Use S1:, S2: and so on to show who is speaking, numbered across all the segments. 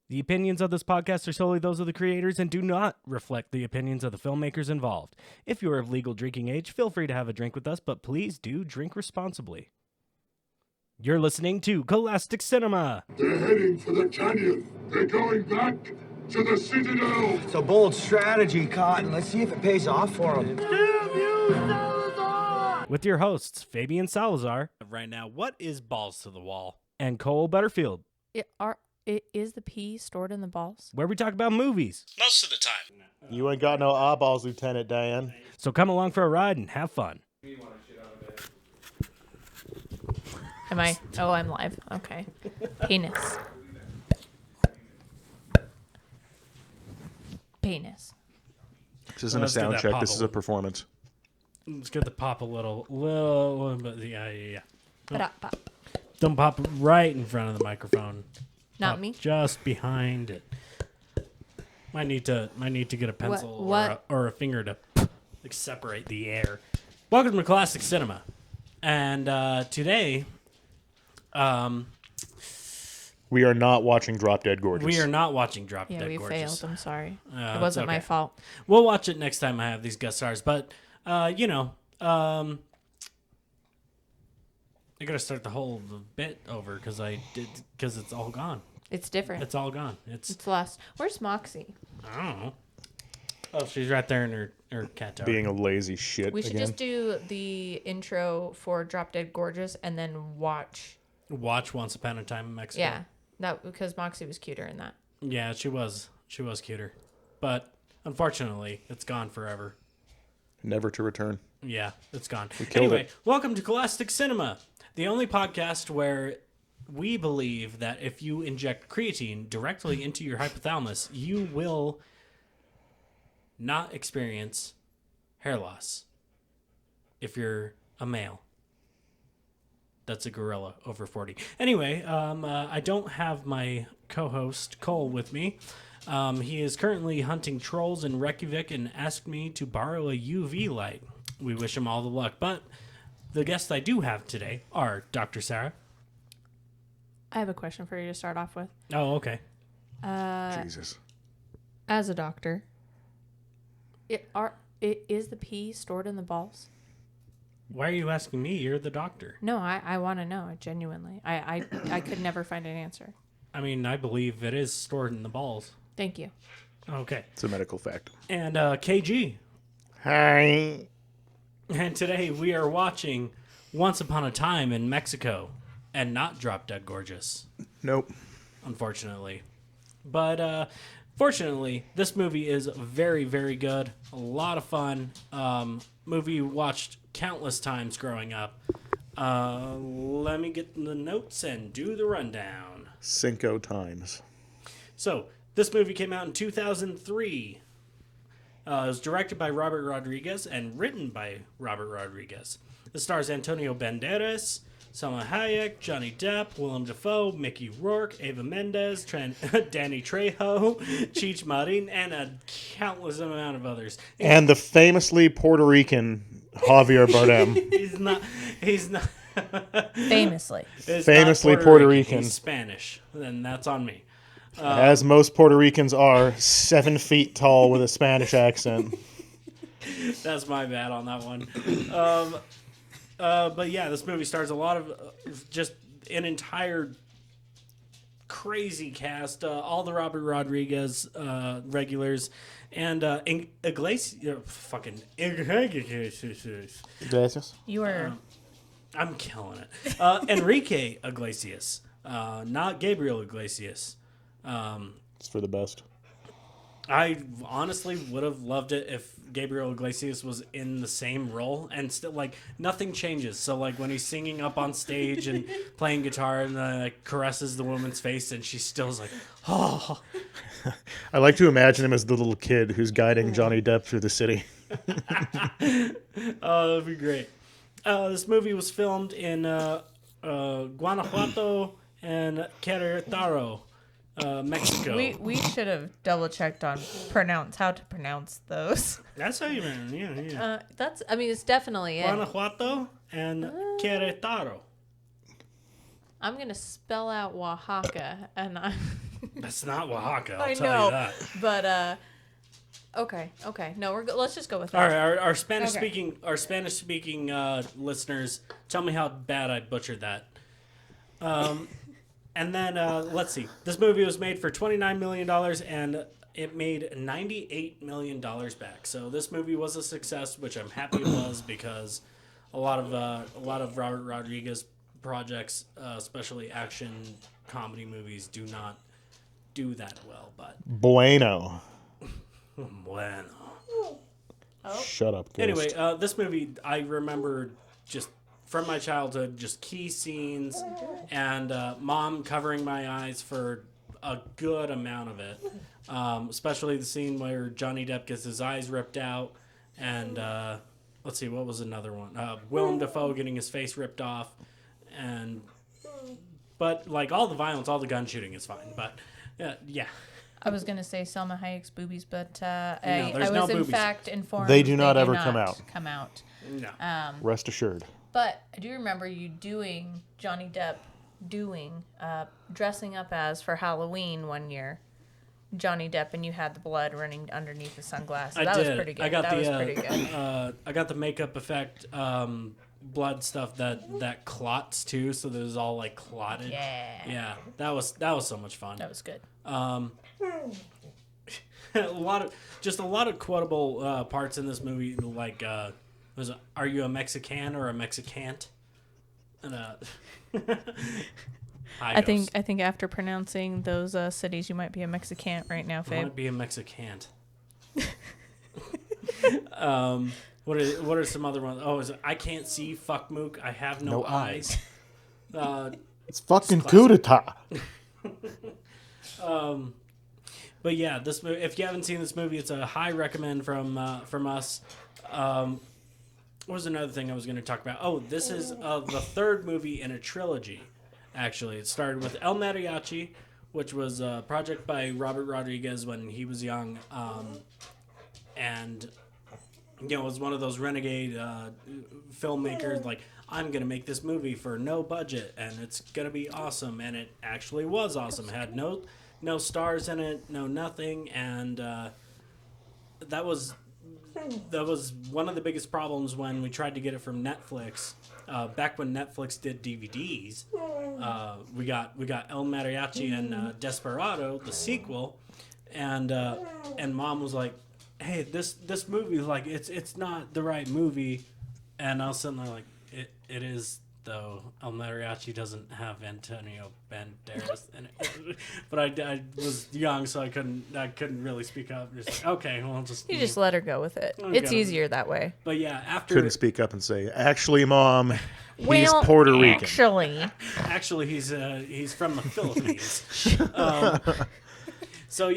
S1: The opinions of this podcast are solely those of the creators and do not reflect the opinions of the filmmakers involved. If you are of legal drinking age, feel free to have a drink with us, but please do drink responsibly. You're listening to Cole-astic Cinema.
S2: They're heading for the canyon. They're going back to the Citadel.
S3: It's a bold strategy, Cotton. Let's see if it pays off for them.
S2: Damn you, Salazar!
S1: With your hosts, Fabian Salazar.
S4: Right now, what is balls to the wall?
S1: And Cole Butterfield,
S5: Is the pee stored in the balls?
S1: where we talk about movies.
S4: Most of the time.
S6: You ain't got no eyeballs, Lieutenant Dan.
S1: So come along for a ride and have fun.
S5: Am I? Oh, I'm live. Okay. Penis. Penis.
S6: This isn't
S1: Let's
S6: a
S1: do
S6: sound
S1: that
S6: check.
S1: pop
S6: This
S1: a
S6: is a
S1: little.
S6: performance.
S1: Let's get the pop a little, but yeah.
S5: Ba-da-ba.
S1: Don't pop right in front of the microphone.
S5: Not
S1: Pop
S5: me.
S1: Just behind it. Might need to get a pencil
S5: What?
S1: Or a finger to separate the air. Welcome to Classic Cinema, and today,
S6: We are not watching Drop Dead Gorgeous.
S1: we are not watching Drop
S5: Yeah,
S1: Dead
S5: we
S1: Gorgeous.
S5: failed. I'm sorry.
S1: It's
S5: It wasn't my
S1: okay.
S5: fault.
S1: We'll watch it next time I have these guest stars, but I gotta start the whole bit over because it's all gone.
S5: It's different.
S1: It's all gone. It's
S5: lost. Where's Moxie?
S1: I don't know. Oh, she's right there in her cat tower.
S6: being a lazy shit
S5: We should
S6: again.
S5: just do the intro for Drop Dead Gorgeous and then watch.
S1: Watch Once Upon a Time in Mexico.
S5: Yeah, that because Moxie was cuter in that.
S1: Yeah, she was cuter, but unfortunately, it's gone forever.
S6: Never to return.
S1: Yeah, it's gone.
S6: killed
S1: Anyway,
S6: it.
S1: welcome to Cole-astic Cinema, the only podcast where we believe that if you inject creatine directly into your hypothalamus, you will not experience hair loss if you're a male. That's a gorilla over 40. Anyway, I don't have my co-host Cole with me. He is currently hunting trolls in Reykjavik and asked me to borrow a UV light. We wish him all the luck. But the guests I do have today are Dr. Sarah.
S5: I have a question for you to start off with.
S1: Oh, okay.
S6: Jesus.
S5: As a doctor, is the pee stored in the balls?
S1: Why are you asking me? You're the doctor.
S5: No, I want to know. Genuinely, I could never find an answer.
S1: I mean, I believe it is stored in the balls.
S5: Thank you.
S1: Okay.
S6: It's a medical fact.
S1: And KG.
S6: Hi.
S1: And today we are watching Once Upon a Time in Mexico and not Drop Dead Gorgeous,
S6: Nope.
S1: unfortunately. But fortunately, this movie is very, very good. A lot of fun. Movie watched countless times growing up. Let me get the notes and do the rundown.
S6: Cinco times.
S1: So, this movie came out in 2003. It was directed by Robert Rodriguez and written by Robert Rodriguez. It stars Antonio Banderas, Salma Hayek, Johnny Depp, Willem Dafoe, Mickey Rourke, Eva Mendes, Danny Trejo, Cheech Marin, and a countless amount of others.
S6: And the famously Puerto Rican Javier Bardem.
S1: He's not.
S5: Famously.
S1: It's
S6: Famously
S1: not
S6: Puerto Rican.
S1: He's Spanish. Then that's on me.
S6: As most Puerto Ricans are, 7 feet tall with a Spanish accent.
S1: That's my bad on that one. But yeah, this movie stars a lot of just an entire crazy cast, all the Robert Rodriguez regulars, and Iglesias. Fucking Iglesias.
S6: Gracias.
S5: You were.
S1: I'm killing it. Enrique Iglesias, not Gabriel Iglesias.
S6: It's for the best.
S1: I honestly would have loved it if Gabriel Iglesias was in the same role, and still, like, nothing changes. So, like, when he's singing up on stage and playing guitar and caresses the woman's face, and she still's like, oh.
S6: I like to imagine him as the little kid who's guiding Johnny Depp through the city.
S1: Oh, that'd be great. This movie was filmed in Guanajuato and Querétaro, Mexico.
S5: We should have double checked on how to pronounce those.
S1: That's how you mean, yeah.
S5: It's definitely it.
S1: Guanajuato and Querétaro.
S5: I'm gonna spell out Oaxaca, and I'm
S1: It's not Oaxaca, I'll
S5: I
S1: tell
S5: know,
S1: you that.
S5: but okay. No, let's just go with
S1: All
S5: that.
S1: right, our Spanish speaking listeners, tell me how bad I butchered that. And then let's see. This movie was made for $29 million and it made $98 million back. So this movie was a success, which I'm happy it was because a lot of Robert Rodriguez projects, especially action comedy movies, do not do that well. But
S6: Bueno.
S1: bueno.
S6: Shut up, Ghost.
S1: Anyway, this movie I remember just from my childhood, just key scenes, and Mom covering my eyes for a good amount of it. Especially the scene where Johnny Depp gets his eyes ripped out, and let's see, what was another one? Willem Dafoe getting his face ripped off, but like all the violence, all the gun shooting is fine. But yeah.
S5: I was gonna say Selma Hayek's boobies, but
S1: there's
S5: I was
S1: no
S5: in
S1: boobies.
S5: fact informed
S6: They do not ever come out.
S1: No.
S6: Rest assured.
S5: But I do remember you Johnny Depp dressing up as for Halloween one year. Johnny Depp, and you had the blood running underneath the sunglasses. That was pretty good.
S1: I got
S5: that was pretty good.
S1: I got the makeup effect, blood stuff that clots too, so there's all like clotted. Yeah, that was so much fun.
S5: That was good.
S1: a lot of quotable parts in this movie, like are you a Mexican or a Mexicant? And
S5: I think after pronouncing those cities, you might be a Mexicant right now,
S1: I
S5: Fabe.
S1: might be a Mexicant. What are some other ones? Oh, I can't see. Fuck mook. I have no eyes.
S6: It's fucking coup d'etat.
S1: But yeah, this movie. If you haven't seen this movie, it's a high recommend from us. What was another thing I was going to talk about? Oh, this is the third movie in a trilogy. Actually, it started with El Mariachi, which was a project by Robert Rodriguez when he was young, and it was one of those renegade filmmakers. Like, I'm gonna make this movie for no budget, and it's gonna be awesome, and it actually was awesome. It had no stars in it, no nothing, and that was one of the biggest problems when we tried to get it from Netflix. Back when Netflix did DVDs, we got El Mariachi and Desperado, the sequel, and Mom was like, "Hey, this movie is like it's not the right movie," and I was sitting there like, "It is though. El Mariachi doesn't have Antonio Banderas in it," but I was young, so I couldn't really speak up. Just like, okay, well,
S5: You just let her go with it. It's easier that way.
S1: But yeah, after
S6: Couldn't speak up and say, actually, Mom, he's
S5: Well,
S6: Puerto Rican.
S5: Actually,
S1: he's from the Philippines. So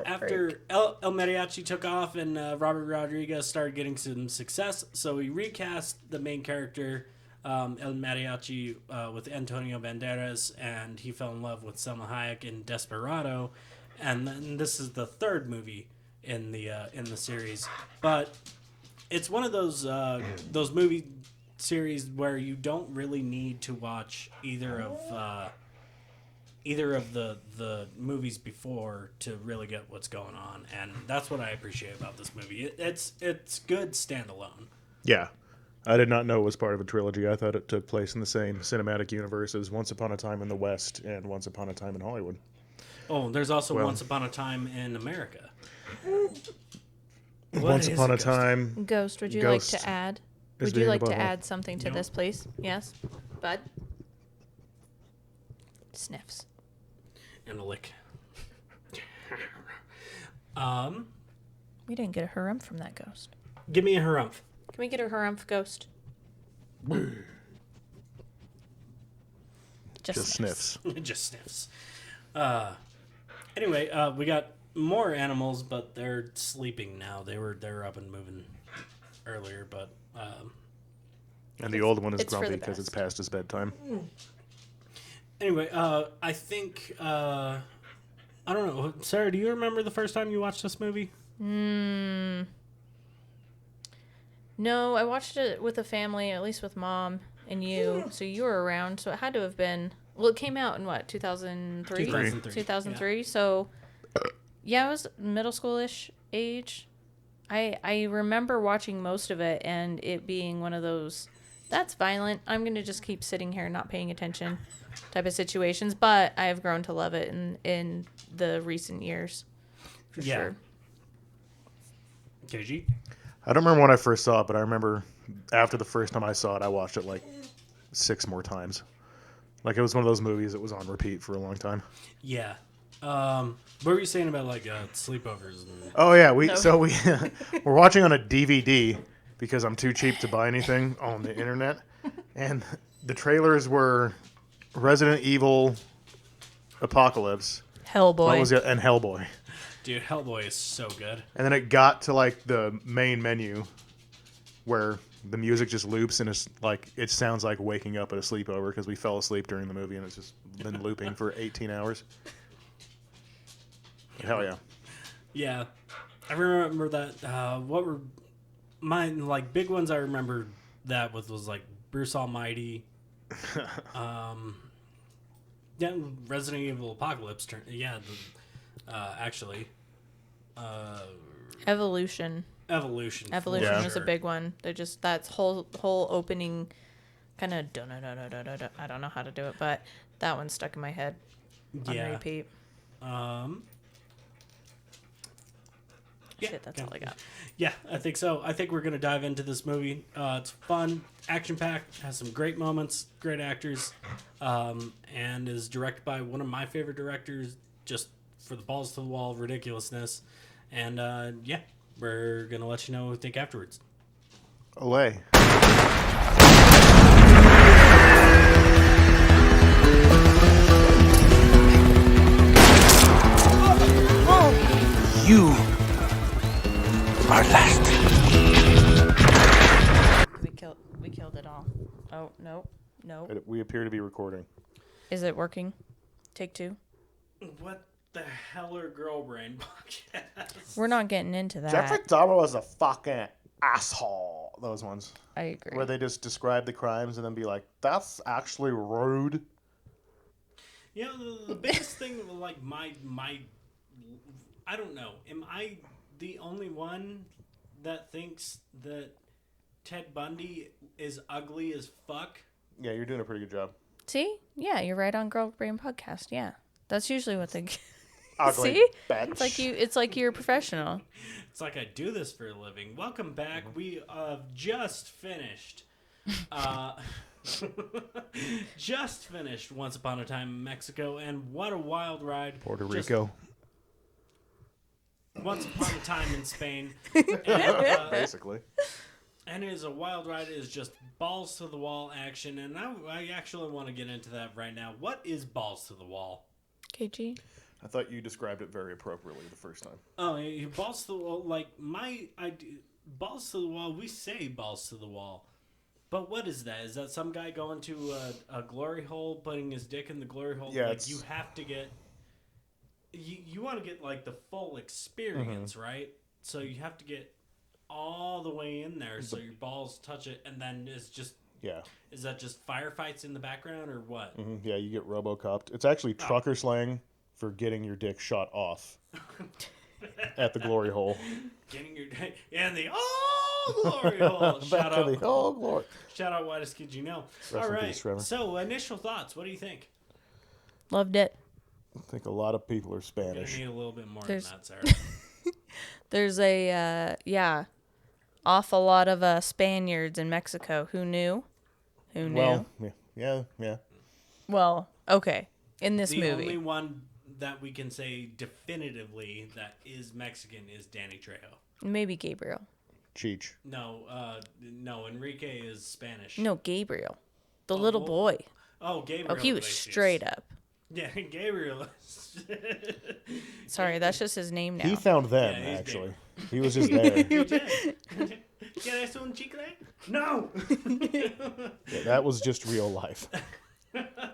S1: after El Mariachi took off and Robert Rodriguez started getting some success, so he recast the main character, El Mariachi, with Antonio Banderas, and he fell in love with Selma Hayek in Desperado, and then this is the third movie in the series. But it's one of those movie series where you don't really need to watch either of the movies before to really get what's going on, and that's what I appreciate about this movie. It's good standalone.
S6: Yeah. I did not know it was part of a trilogy. I thought it took place in the same cinematic universe as Once Upon a Time in the West and Once Upon a Time in Hollywood.
S1: Oh, there's also Once Upon a Time in America.
S6: Once Upon a Time.
S5: Ghost, would you
S6: Ghost
S5: like to add?
S6: is
S5: Would you
S6: being
S5: like
S6: above
S5: to
S6: all.
S5: add something to this, please? Yes, Bud. Sniffs.
S1: And a lick.
S5: We didn't get a harumph from that ghost.
S1: Give me a harumph.
S5: Can we get a harumph, ghost?
S6: Just sniffs.
S1: Just sniffs. Anyway, we got more animals, but they're sleeping now. They're up and moving earlier, but
S6: And the old one is
S5: It's for
S6: grumpy
S5: the
S6: because it's
S5: best.
S6: past his bedtime.
S1: anyway, I think I don't know. Sarah, do you remember the first time you watched this movie?
S5: No, I watched it with a family, at least with Mom and you. So you were around. So it had to have been Well, it came out in what, 2003?
S1: 2003.
S5: 2003. So, yeah, I was middle schoolish age. I remember watching most of it and it being one of those, that's violent. I'm going to just keep sitting here not paying attention type of situations. But I have grown to love it in the recent years. For sure.
S1: KG?
S6: I don't remember when I first saw it, but I remember after the first time I saw it, I watched it like 6 more times. Like it was one of those movies that was on repeat for a long time.
S1: Yeah. What were you saying about like sleepovers? And...
S6: Oh yeah, we're watching on a DVD because I'm too cheap to buy anything on the internet, and the trailers were Resident Evil, Apocalypse,
S5: Hellboy.
S6: and Hellboy.
S1: Dude, Hellboy is so good.
S6: And then it got to like the main menu where the music just loops and it's like it sounds like waking up at a sleepover because we fell asleep during the movie and it's just been looping for 18 hours. Hell yeah.
S1: Yeah. I remember that. What were my like big ones I remember that was like Bruce Almighty. Yeah, Resident Evil Apocalypse. Actually.
S5: Evolution.
S1: Evolution
S5: Evolution was
S1: sure.
S5: a big one. They're just that's whole opening kind of I don't know how to do it, but that one stuck in my head on repeat. Shit, that's all I got.
S1: Yeah, I think so. I think we're gonna dive into this movie. It's fun, action packed, has some great moments, great actors, and is directed by one of my favorite directors. Just for the balls to the wall ridiculousness, and yeah, we're gonna let you know what we think afterwards.
S6: Olay.
S3: You are last.
S5: We killed it all. Oh no.
S6: We appear to be recording.
S5: Is it working? Take 2.
S1: What the hell are Girl Brain podcasts?
S5: We're not getting into that.
S6: Jeffrey Dahmer was a fucking asshole. Those ones.
S5: I agree.
S6: Where they just describe the crimes and then be like, that's actually rude.
S1: You know, the biggest thing, like my, I don't know. Am I the only one that thinks that Ted Bundy is ugly as fuck?
S6: Yeah, you're doing a pretty good job.
S5: See? Yeah, you're right on Girl Brain Podcast. Yeah. That's usually what they
S6: Ugly
S5: see?
S6: bitch.
S5: It's like you're a professional.
S1: It's like I do this for a living. Welcome back. We just finished Once Upon a Time in Mexico, and what a wild ride.
S6: Puerto Rico.
S1: Once Upon a Time in Spain. And,
S6: basically.
S1: And it is a wild ride. It is just balls to the wall action, and I actually want to get into that right now. What is balls to the wall?
S5: KG?
S6: I thought you described it very appropriately the first time.
S1: Oh, balls to the wall. Like, balls to the wall, we say balls to the wall. But what is that? Is that some guy going to a glory hole, putting his dick in the glory hole?
S6: Yeah,
S1: like, you have to get... You want to get, like, the full experience, right? So you have to get all the way in there so your balls touch it, and then it's just...
S6: Yeah.
S1: Is that just firefights in the background, or what?
S6: Mm-hmm. Yeah, you get RoboCopped. It's actually trucker slang for getting your dick shot off at the glory hole.
S1: Getting your dick in the glory hole. Shout out.
S6: Glory.
S1: Shout out, Whitest Kid You Know.
S6: Rest
S1: All
S6: in
S1: right.
S6: peace, Trevor.
S1: So, initial thoughts. What do you think?
S5: Loved it.
S6: I think a lot of people are
S1: You're
S6: Spanish.
S1: gonna need a little bit more
S5: There's-
S1: than that, Sarah.
S5: There's a, awful lot of Spaniards in Mexico. Who knew? Who knew?
S6: Well, yeah.
S5: Well, okay. In this
S1: The
S5: movie.
S1: only one that we can say definitively that is Mexican is Danny Trejo.
S5: Maybe Gabriel.
S6: Cheech.
S1: No, Enrique is Spanish.
S5: No, Gabriel. The little boy.
S1: Oh, Gabriel.
S5: Oh, he was
S1: Iglesias.
S5: straight up.
S1: Yeah, Gabriel.
S5: Sorry, that's just his name now.
S6: He found them,
S1: Yeah, he's
S6: actually. He was just there.
S1: You did. ¿Quieres un chicle? No.
S6: Yeah, that was just real life.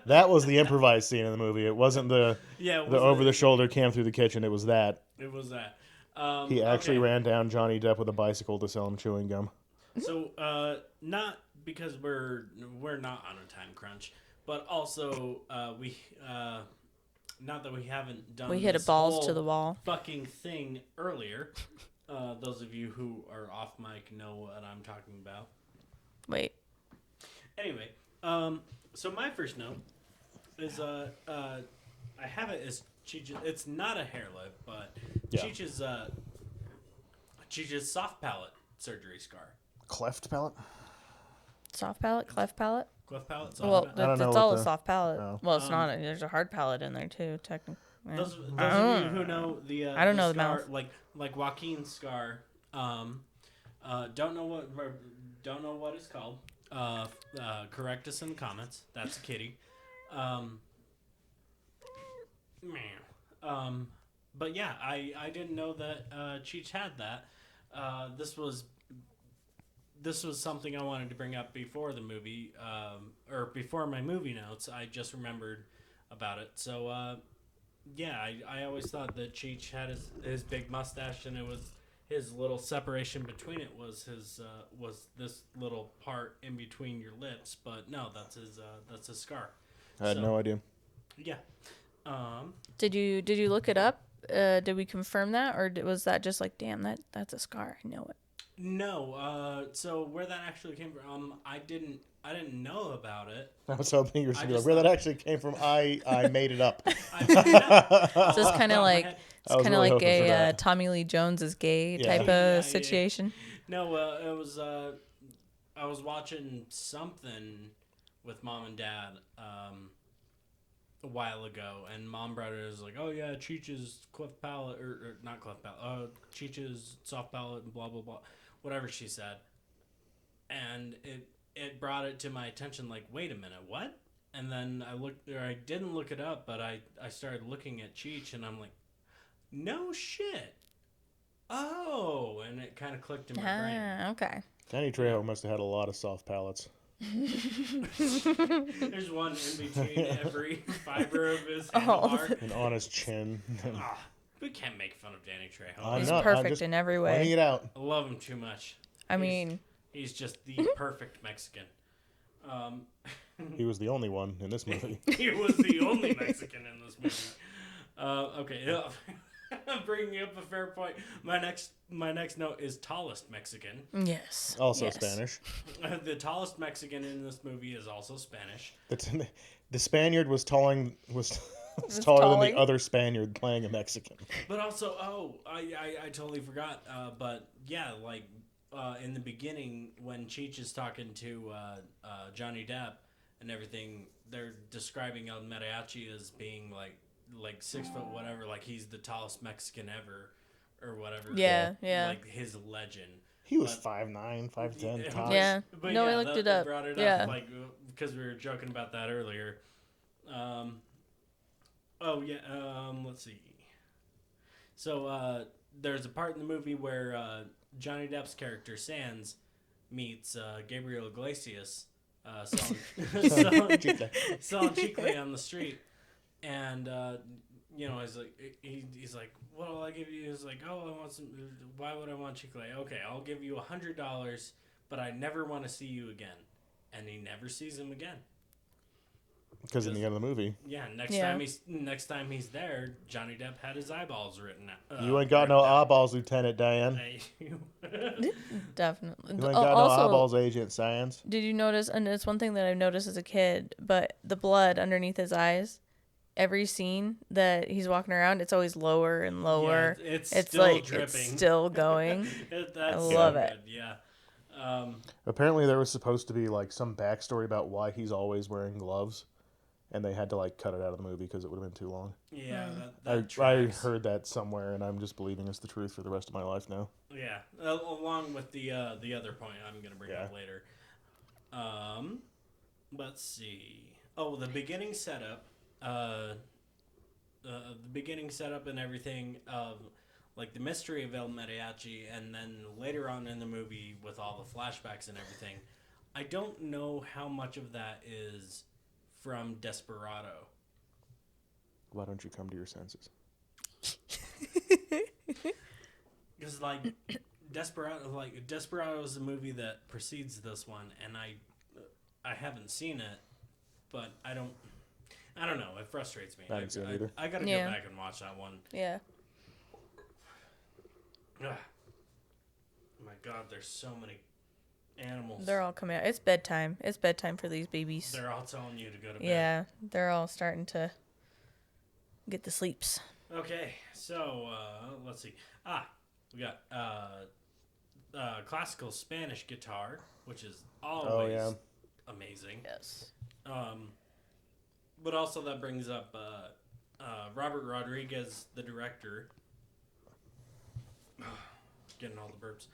S6: That was the improvised scene in the movie. It wasn't the over-the-shoulder cam through the kitchen. It was that.
S1: It was that.
S6: He actually ran down Johnny Depp with a bicycle to sell him chewing gum.
S1: So, not because we're not on a time crunch, but also we not that we haven't done.
S5: We hit a
S1: this
S5: balls to
S1: whole
S5: the wall.
S1: fucking thing earlier. Those of you who are off mic know what I'm talking about.
S5: Wait.
S1: Anyway, so my first note is I have it as Cheech. It's not a hair lip, but
S6: Yeah.
S1: Cheech's soft palate surgery scar.
S6: Cleft palate?
S5: Soft palate? Cleft palate?
S1: Cleft palate. Soft
S5: Well,
S1: palate.
S6: I don't know
S5: it's
S6: what
S5: all a
S6: the-
S5: soft palate.
S6: Oh.
S5: Well, it's not. There's a hard palate in there, too, technically. Yeah.
S1: Those of you who know the
S5: I don't know the
S1: scar,
S5: mouth.
S1: like Joaquin's scar, don't know what it's called. Correct us in the comments. That's a kitty. But yeah, I didn't know that Cheech had that. This was something I wanted to bring up before the movie, or before my movie notes. I just remembered about it. So yeah, I always thought that Cheech had his big mustache, and it was his little separation between it was this little part in between your lips. But no, that's his scar.
S6: I had no idea.
S1: Yeah.
S5: Did you look it up? Did we confirm that, or was that just like, damn, that's a scar? I know it.
S1: No. So where that actually came from, I didn't know about it.
S6: I was hoping you were going to be like,
S1: just
S6: where that
S1: thought-
S6: actually came from. I made it up.
S1: I made it up.
S5: So it's kind of like
S6: I was
S5: kind of
S6: really
S5: like
S6: hoping for
S5: a
S6: that.
S5: Tommy Lee Jones is gay
S6: Yeah.
S5: type
S1: Yeah,
S5: of situation.
S1: No, it was I was watching something with mom and dad a while ago, and mom brought it as like, oh yeah, Cheech's cleft palate, or not cleft palate, Cheech's soft palate, and blah blah blah, whatever she said, and it brought it to my attention like, wait a minute, what? And then I didn't look it up, but I started looking at Cheech, and I'm like, no shit. Oh, and it kind of clicked in my brain.
S5: Ah, okay.
S6: Danny Trejo must have had a lot of soft palates.
S1: There's one in between every fiber of his
S5: Oh.
S1: handlebar.
S6: An honest chin.
S1: Ah, we can't make fun of Danny Trejo.
S6: I'm
S5: He's
S6: not- I'm
S5: perfect
S6: just
S5: in every
S6: Pointing
S5: way.
S6: it out.
S1: I love him too much.
S5: I mean,
S1: He's just the perfect Mexican.
S6: He was the only one in this movie.
S1: He was the only Mexican in this movie. Okay, I'm bringing up a fair point. My next note is tallest Mexican.
S5: yes.
S6: Also
S5: yes.
S6: Spanish.
S1: The tallest Mexican in this movie is also Spanish.
S6: The Spaniard was taller than
S5: talling.
S6: the other Spaniard playing a Mexican.
S1: But also, I totally forgot. But yeah, like in the beginning when Cheech is talking to Johnny Depp and everything, they're describing El Mariachi as being like 6 foot whatever, like he's the tallest Mexican ever, or whatever.
S5: Yeah, yeah.
S1: Like his legend.
S6: He was 5'9", 5'10", tops.
S5: Yeah.
S1: But
S5: No,
S1: yeah,
S5: I looked it
S1: that
S5: up.
S1: brought it
S5: Yeah.
S1: up, like because we were joking about that earlier. Let's see. So there's a part in the movie where Johnny Depp's character Sands meets Gabriel Iglesias selling chicle on the street, and he's like, what'll I give you? He's like, oh, I want some. Why would I want chicle? Okay, I'll give you $100, but I never want to see you again. And he never sees him again.
S6: Because in the end of the movie,
S1: Yeah,
S5: Yeah.
S1: next time he's there, Johnny Depp had his eyeballs written out.
S6: you ain't got no eyeballs, Lieutenant Dan.
S5: Definitely.
S6: You ain't got no
S5: Also,
S6: eyeballs, Agent Science.
S5: did you notice? And it's one thing that I've noticed as a kid, but the blood underneath his eyes. Every scene that he's walking around, it's always lower and lower.
S1: Yeah, it's
S5: it's
S1: still
S5: like
S1: dripping.
S5: it's still going.
S1: That's
S5: I
S1: so
S5: love
S1: good,
S5: it.
S1: Yeah.
S6: Apparently, there was supposed to be like some backstory about why he's always wearing gloves, and they had to like cut it out of the movie because it would have been too long.
S1: Yeah,
S6: I
S1: tracks.
S6: heard that somewhere, and I'm just believing it's the truth for the rest of my life now.
S1: Yeah, along with the other point I'm gonna bring up later. Let's see. Oh, the beginning setup. The beginning setup and everything of like the mystery of El Mariachi, and then later on in the movie with all the flashbacks and everything. I don't know how much of that is from Desperado.
S6: Why don't you come to your senses?
S1: Because like Desperado is the movie that precedes this one, and I haven't seen it, but I don't know. It frustrates me.
S6: I haven't seen it either.
S1: I gotta
S5: Yeah.
S1: go back and watch that one.
S5: Yeah.
S1: Ugh. My God, there's so many animals.
S5: They're all coming out. It's bedtime. It's bedtime for these babies.
S1: They're all telling you to go to bed.
S5: Yeah, they're all starting to get the sleeps.
S1: Okay, so let's see. We got classical Spanish guitar, which is always amazing.
S5: Yes.
S1: But also that brings up Robert Rodriguez, the director. Getting all the burps.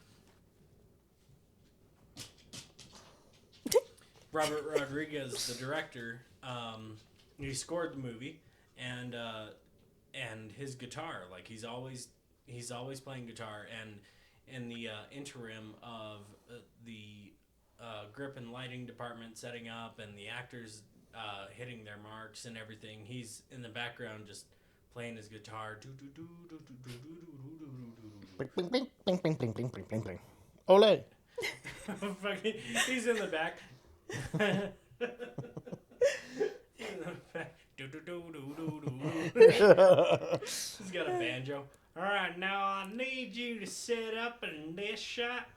S1: Robert Rodriguez, the director, he scored the movie, and his guitar, like he's always playing guitar, and in the interim of the grip and lighting department setting up and the actors hitting their marks and everything, he's in the background just playing his guitar.
S6: Bing, bing, bing, bing, bing, bing, bing, bing, bing, bing. Ole.
S1: He's in the back. He's got a banjo. All right, now I need you to sit up in this shot.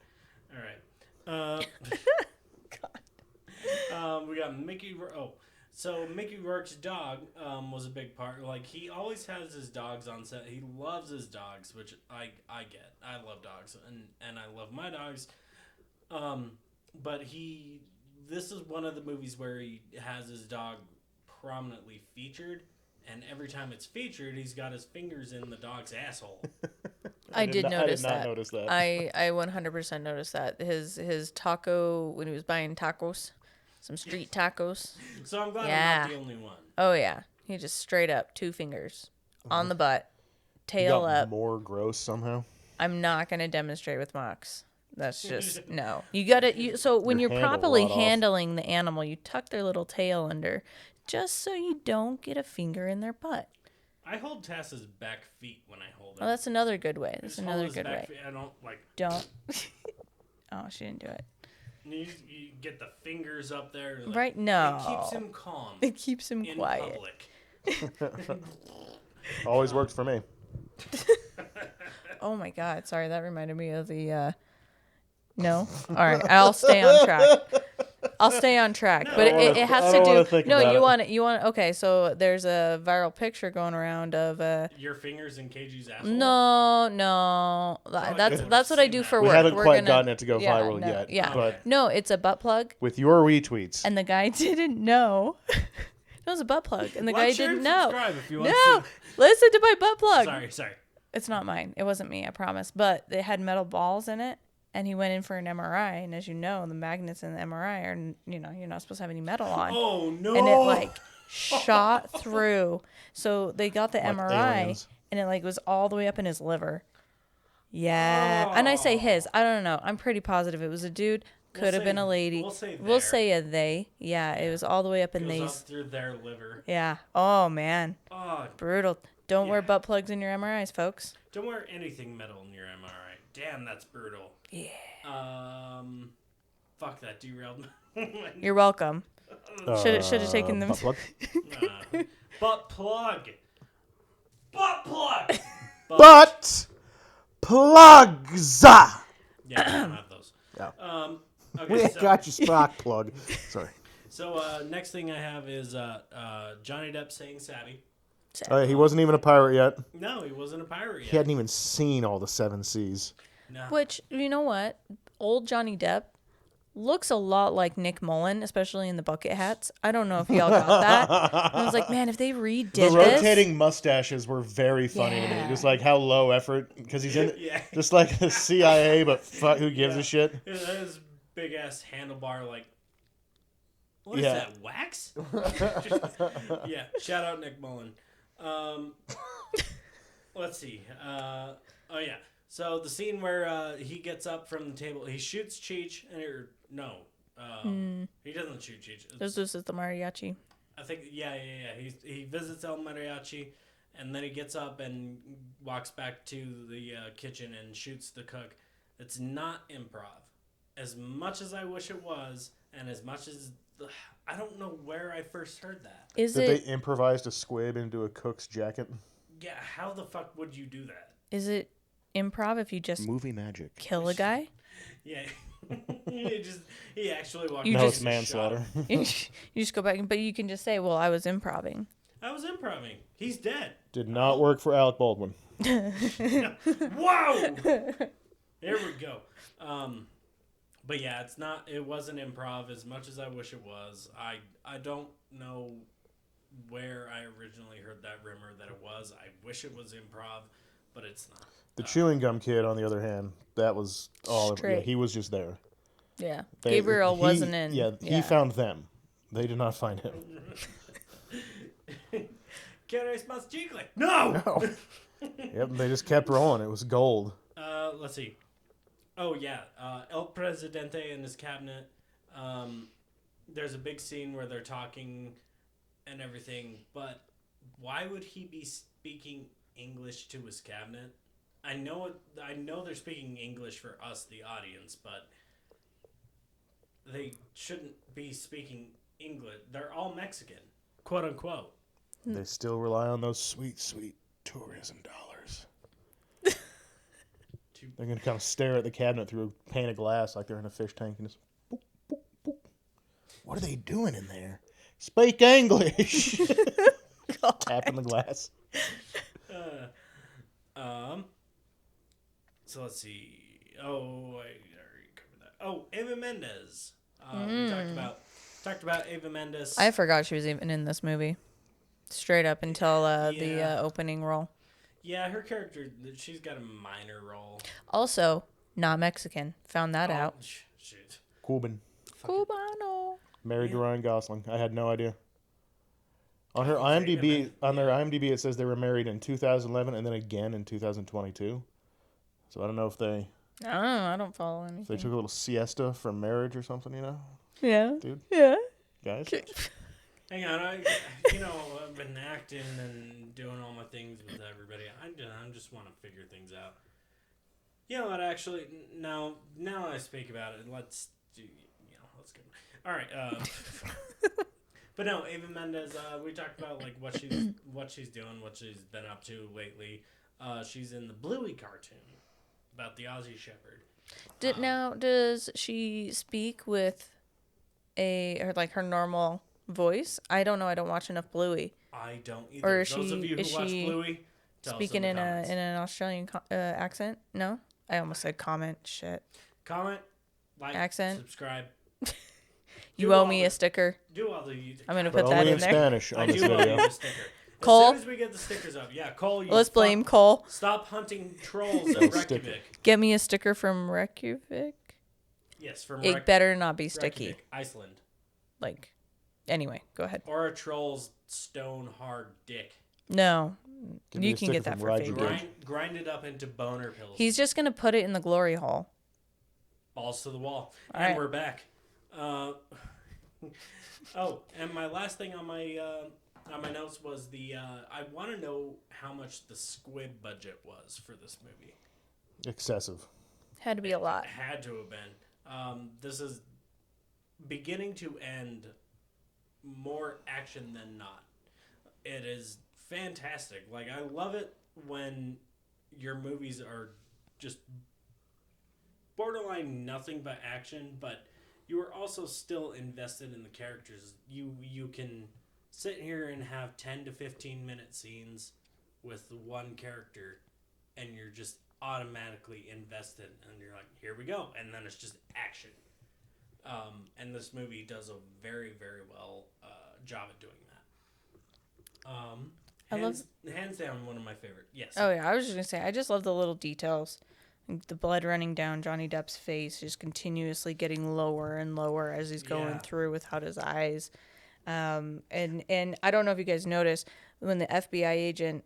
S1: All right. We got Mickey. So Mickey Rourke's dog was a big part. Like, he always has his dogs on set. He loves his dogs, which I get. I love dogs, and I love my dogs. But this is one of the movies where he has his dog prominently featured, and every time it's featured, he's got his fingers in the dog's asshole.
S5: I did notice that.
S6: I did not notice that.
S5: I 100% noticed that. His taco, when he was buying tacos, some street tacos.
S1: So I'm glad
S5: Yeah.
S1: I'm not the only one.
S5: Oh, yeah. He just straight up 2 fingers on the butt,
S6: He
S5: tail
S6: got
S5: up.
S6: more gross somehow.
S5: I'm not going to demonstrate with Mox. That's just, no. You got to, so when you're
S6: Your hand will
S5: properly
S6: rot off.
S5: handling the animal, you tuck their little tail under just so you don't get a finger in their butt.
S1: I hold Tess's back feet when I hold him.
S5: Oh, that's another good way. That's
S1: Just hold
S5: another
S1: his
S5: good
S1: back
S5: way.
S1: feet. I don't like.
S5: Don't. Oh, she didn't do it.
S1: You get the fingers up there. Like,
S5: Right? No.
S1: It keeps him calm.
S5: It keeps him
S1: in
S5: quiet.
S1: public.
S6: Always worked for me.
S5: Oh my God! Sorry, that reminded me of the. No, all right. I'll stay on track. I'll stay on track, but it has
S6: I
S5: to
S6: don't wanna
S5: do.
S6: think
S5: No,
S6: about
S5: you
S6: it.
S5: want it. You want. Okay, so there's a viral picture going around of
S1: Your fingers in KG's asshole.
S5: No. That's what I do for
S6: We
S5: work.
S6: haven't
S5: We're
S6: quite
S5: gonna-
S6: gotten it to go
S5: yeah,
S6: viral
S5: no,
S6: yet.
S5: Yeah.
S6: But
S5: No, it's a butt plug,
S6: with your retweets,
S5: and the guy didn't know. It was a butt plug, and the guy
S1: Like, share,
S5: didn't
S1: and
S5: know.
S1: subscribe if you want
S5: No,
S1: to see.
S5: listen to my butt plug.
S1: Sorry.
S5: It's not mine. It wasn't me, I promise. But they had metal balls in it, and he went in for an MRI. And as you know, the magnets in the MRI are, you're not supposed to have any metal on.
S1: Oh no!
S5: And it shot through. So they got the
S6: Like
S5: MRI,
S6: aliens.
S5: and it was all the way up in his liver. Yeah, and I say his. I don't know. I'm pretty positive it was a dude. Could have
S1: say-
S5: been a lady.
S1: we'll say
S5: say a they. Yeah, it was all the way up in
S1: Goes
S5: these.
S1: up through their liver.
S5: Yeah. Oh man,
S1: Oh,
S5: brutal. Don't wear
S1: Yeah.
S5: butt plugs in your MRIs, folks.
S1: don't wear anything metal in your MRI. Damn, that's brutal.
S5: Yeah.
S1: Fuck that derailed. me.
S5: You're welcome. Should have taken them.
S6: butt plug.
S1: Butt plug. Butt plug.
S6: Butt plugs.
S1: Yeah, we don't have those.
S6: No.
S1: Okay,
S6: We
S1: so,
S6: got your sprock plug. Sorry.
S1: so next thing I have is Johnny Depp saying "savvy."
S6: He wasn't even a pirate yet.
S1: No, he wasn't a pirate yet.
S6: He hadn't even seen all the 7 seas.
S1: No.
S5: Which, you know what? Old Johnny Depp looks a lot like Nick Mullen, especially in the bucket hats. I don't know if y'all got that. I was like, man, if they redid
S6: The
S5: this.
S6: rotating mustaches were very funny to me.
S5: Yeah.
S6: Just like how low effort, because he's in
S1: Yeah.
S6: just like the CIA, but fuck, who gives a shit?
S1: Yeah, that is big ass handlebar, like. What is
S6: Yeah.
S1: that? Wax? Yeah. Shout out Nick Mullen. Let's see. Oh yeah. So the scene where he gets up from the table, he shoots Cheech, he doesn't shoot Cheech.
S5: This is the mariachi.
S1: I think yeah. He visits El Mariachi, and then he gets up and walks back to the kitchen and shoots the cook. It's not improv. As much as I wish it was, and as much as I don't know where I first heard that.
S5: Is
S6: Did
S5: it
S6: they improvise a squib into a cook's jacket?
S1: Yeah, how the fuck would you do that?
S5: is it improv if you just
S6: Movie magic.
S5: kill a guy?
S1: Yeah, he actually walked.
S5: You
S1: out
S6: No,
S5: just-
S6: it's manslaughter.
S5: You just go back, but you can just say, "Well, I was improving."
S1: I was improving. He's dead.
S6: Did not work for Alec Baldwin.
S1: Wow. There we go. But yeah, it's not. It wasn't improv as much as I wish it was. I don't know where I originally heard that rumor that it was. I wish it was improv, but it's not.
S6: The chewing gum kid, on the other hand, that was all. Yeah,
S5: Straight.
S6: he was just there.
S5: Yeah,
S6: They-
S5: Gabriel
S6: he-
S5: wasn't in.
S6: Yeah, he found them. They did not find him.
S1: ¿Quieres más chicle? No.
S6: No. Yep, they just kept rolling. It was gold.
S1: Let's see. Oh yeah, El Presidente and his cabinet. There's a big scene where they're talking and everything, but why would he be speaking English to his cabinet? I know they're speaking English for us, the audience, but they shouldn't be speaking English. They're all Mexican, quote unquote.
S6: They still rely on those sweet, sweet tourism dollars. They're going to kind of stare at the cabinet through a pane of glass like they're in a fish tank and just, boop, boop, boop. What are they doing in there? Speak English. Tapping the glass.
S1: So let's see. Oh, I already covered that. Oh, Eva Mendes. We talked about Eva Mendes.
S5: I forgot she was even in this movie. Straight up until
S1: Yeah.
S5: the opening role.
S1: Yeah, her character, she's got a minor role.
S5: Also, not Mexican. Found that out.
S1: Shoot.
S6: Cuban.
S5: Cubano.
S6: Married to Ryan Gosling. I had no idea. On her
S1: Can't say
S6: IMDb,
S1: it,
S6: on their IMDb, it says they were married in 2011 and then again in 2022. So I don't know if they
S5: I don't know. I don't follow anything.
S6: took a little siesta from marriage or something. You know,
S5: Yeah.
S6: dude,
S5: Yeah.
S6: guys.
S1: Hang on, I've been acting and doing all my things with everybody. I just want to figure things out. You know what? Actually, now I speak about it. Let's do. Let's go. All right. But no, Eva Mendes. We talked about like what she's doing, what she's been up to lately. She's in the Bluey cartoon about the Aussie Shepherd.
S5: Does she speak with her normal voice? I don't know. I don't watch enough Bluey.
S1: I don't either.
S5: Or is
S1: Those of
S5: she-
S1: you who
S5: is
S1: watch
S5: she
S1: Bluey, tell
S5: Speaking
S1: us
S5: in
S1: the comments.
S5: an Australian accent? No, I almost said comment. Shit.
S1: Comment, like,
S5: Accent.
S1: subscribe.
S5: You
S1: Do
S5: owe
S1: all
S5: me
S1: the-
S5: a sticker.
S1: Do all the.
S5: I'm gonna
S6: But
S5: put that
S6: only
S5: in
S6: in
S5: there.
S6: Spanish
S1: I
S6: on this
S1: do owe you
S6: video.
S1: a sticker.
S5: Cole?
S1: As soon as we get the stickers up, yeah, Cole. You
S5: Let's blame
S1: fuck-
S5: Cole.
S1: Stop hunting trolls
S6: No
S1: in
S6: sticker.
S1: Reykjavik.
S5: Get me a sticker from Reykjavik.
S1: Yes, from
S5: It better not be sticky.
S1: Reykjavik, Iceland,
S5: Like, anyway, go ahead.
S1: or a troll's stone hard dick.
S5: No,
S6: Give me
S5: you
S6: a
S5: can
S6: sticker
S5: get that
S6: from
S5: for
S6: Roger
S5: free.
S6: Gage.
S1: Grind it up into boner pills.
S5: He's just gonna put it in the glory hole.
S1: Balls to the wall,
S5: All
S1: and
S5: right.
S1: we're back. Oh, and my last thing on my notes was I want to know how much the squib budget was for this movie.
S6: Excessive.
S5: Had to be a lot.
S1: It had to have been. This is beginning to end more action than not. It is fantastic. Like, I love it when your movies are just borderline nothing but action, but you are also still invested in the characters. You can sit here and have 10 to 15 minute scenes with one character, and you're just automatically invested, and you're like, here we go, and then it's just action. And this movie does a very, very well job at doing that. Hands down, one of my favorite. Yes.
S5: Oh yeah, I was just gonna say I just love the little details. Like the blood running down Johnny Depp's face, just continuously getting lower and lower as he's going
S1: Yeah.
S5: through without his eyes. And I don't know if you guys noticed when the FBI agent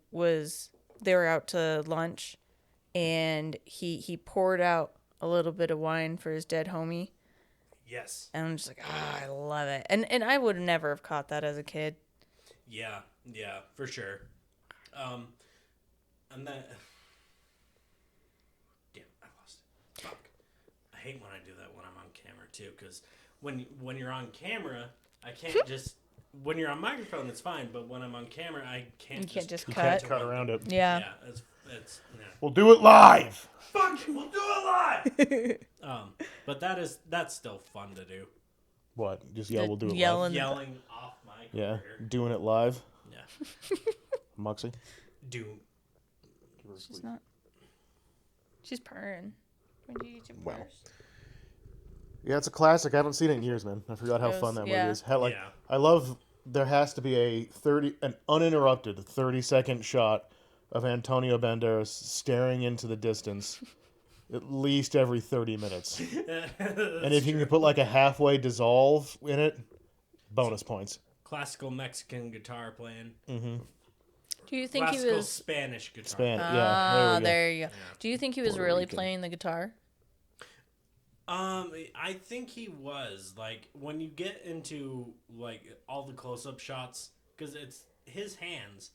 S5: they were out to lunch, and he poured out a little bit of wine for his dead homie,
S1: Yes.
S5: and I'm just like, I love it. And I would never have caught that as a kid.
S1: Yeah, for sure. And then, damn, I lost it. Fuck. I hate when I do that when I'm on camera too, because when you're on camera, I can't just when you're on microphone, it's fine, but when I'm on camera, I can't.
S5: You can't just
S1: cut.
S5: cut.
S6: Cut around it.
S5: Yeah.
S1: Yeah, it's yeah.
S6: We'll do it live.
S1: Fuck it, we'll do it live. But that's still fun to do.
S6: What? Just yell. We'll do it
S5: yelling.
S6: live.
S1: Yelling off mic.
S6: Yeah,
S1: over here.
S6: doing it live.
S1: Yeah.
S6: Moxie.
S1: Do.
S5: She's not. She's purring. When do you
S6: Well.
S5: purrs?
S6: Yeah, it's a classic. I haven't seen it in years, man. I forgot how
S5: It was-
S6: fun that movie
S5: yeah.
S6: is. How, like,
S1: Yeah.
S6: I love. There has to be an uninterrupted 30-second shot of Antonio Banderas staring into the distance, at least every 30 minutes. And if you can put like a halfway dissolve in it, bonus points.
S1: Classical Mexican guitar playing.
S5: Do you think
S1: Classical
S5: he was?
S1: Spanish guitar.
S6: Yeah,
S5: There you go. Do you think he was
S6: Puerto
S5: really
S6: Rican.
S5: playing the guitar?
S1: I think he was like when you get into like all the close-up shots because it's his hands.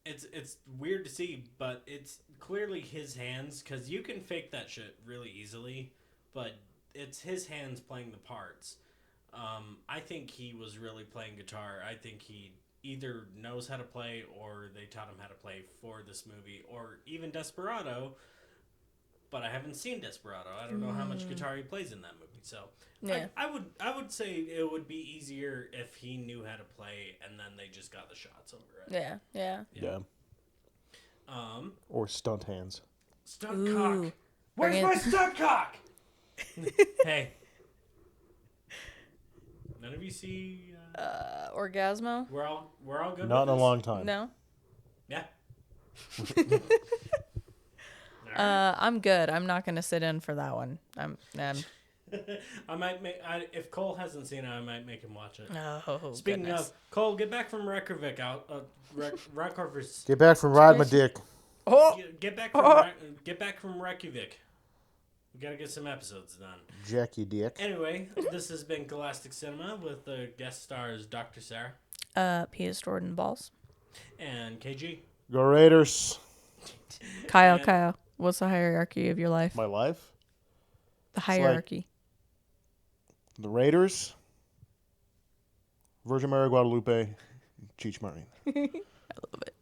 S1: It's weird to see, but it's clearly his hands because you can fake that shit really easily, but it's his hands playing the parts. I think he was really playing guitar. I think he either knows how to play or they taught him how to play for this movie or even Desperado. But I haven't seen Desperado. I don't know how much guitar he plays in that movie. So
S5: Yeah.
S1: I would say it would be easier if he knew how to play and then they just got the shots over it.
S5: Yeah.
S6: Yeah. Or stunt hands.
S1: Stunt
S5: Ooh.
S1: cock. Where's
S5: Bring
S1: my
S5: it-
S1: stunt cock? Hey. None of you see
S5: Orgasmo?
S1: we're all good
S6: Not
S1: with
S6: in a
S1: this?
S6: long time.
S5: No.
S1: Yeah.
S5: I'm good. I'm not gonna sit in for that one. I'm.
S1: I might make if Cole hasn't seen it, I might make him watch it.
S5: Oh,
S1: Speaking
S5: goodness.
S1: of Cole, get back from Reykjavik out. Reykjavik.
S6: Get back from riding my dick.
S5: Oh,
S1: Get back from Reykjavik. We gotta get some episodes done.
S6: Jackie dick.
S1: Anyway, this has been Cole-astic Cinema with the guest stars Dr. Sarah
S5: P.S. Jordan balls.
S1: and KG.
S6: Go Raiders.
S5: Kyle. What's the hierarchy of your life?
S6: My life.
S5: The hierarchy.
S6: The Raiders. Virgin Mary Guadalupe. Cheech Martin.
S5: I love it.